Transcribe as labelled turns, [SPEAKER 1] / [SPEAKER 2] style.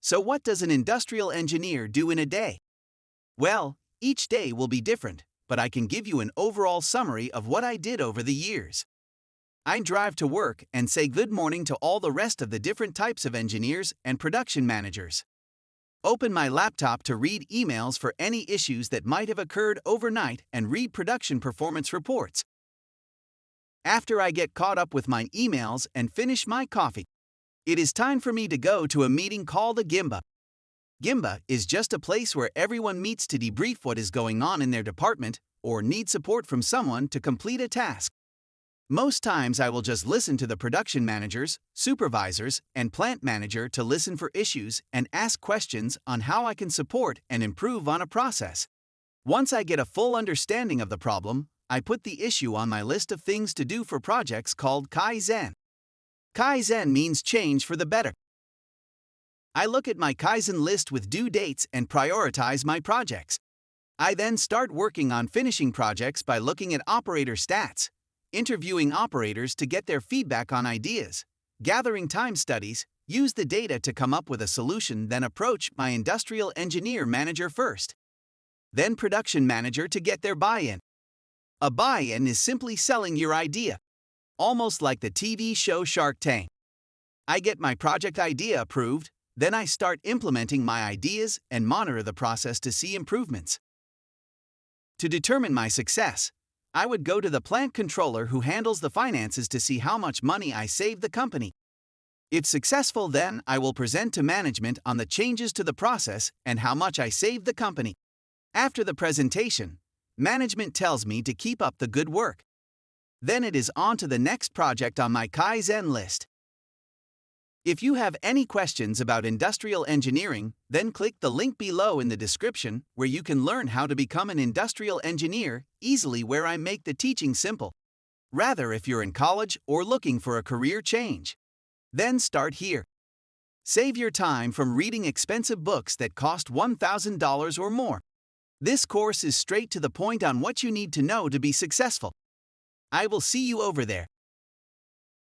[SPEAKER 1] So what does an industrial engineer do in a day? Well, each day will be different, but I can give you an overall summary of what I did over the years. I drive to work and say good morning to all the rest of the different types of engineers and production managers. Open my laptop to read emails for any issues that might have occurred overnight and read production performance reports. After I get caught up with my emails and finish my coffee, it is time for me to go to a meeting called a Gimba. Gimba is just a place where everyone meets to debrief what is going on in their department or need support from someone to complete a task. Most times I will just listen to the production managers, supervisors, and plant manager to listen for issues and ask questions on how I can support and improve on a process. Once I get a full understanding of the problem, I put the issue on my list of things to do for projects called Kaizen. Kaizen means change for the better. I look at my Kaizen list with due dates and prioritize my projects. I then start working on finishing projects by looking at operator stats, interviewing operators to get their feedback on ideas, gathering time studies, use the data to come up with a solution, then approach my industrial engineer manager first. Then production manager to get their buy-in. A buy-in is simply selling your idea, almost like the TV show Shark Tank. I get my project idea approved, then I start implementing my ideas and monitor the process to see improvements. To determine my success, I would go to the plant controller who handles the finances to see how much money I saved the company. If successful, then I will present to management on the changes to the process and how much I saved the company. After the presentation, management tells me to keep up the good work. Then it is on to the next project on my Kaizen list. If you have any questions about industrial engineering, then click the link below in the description where you can learn how to become an industrial engineer easily, where I make the teaching simple. Rather, if you're in college or looking for a career change, then start here. Save your time from reading expensive books that cost $1,000 or more. This course is straight to the point on what you need to know to be successful. I will see you over there.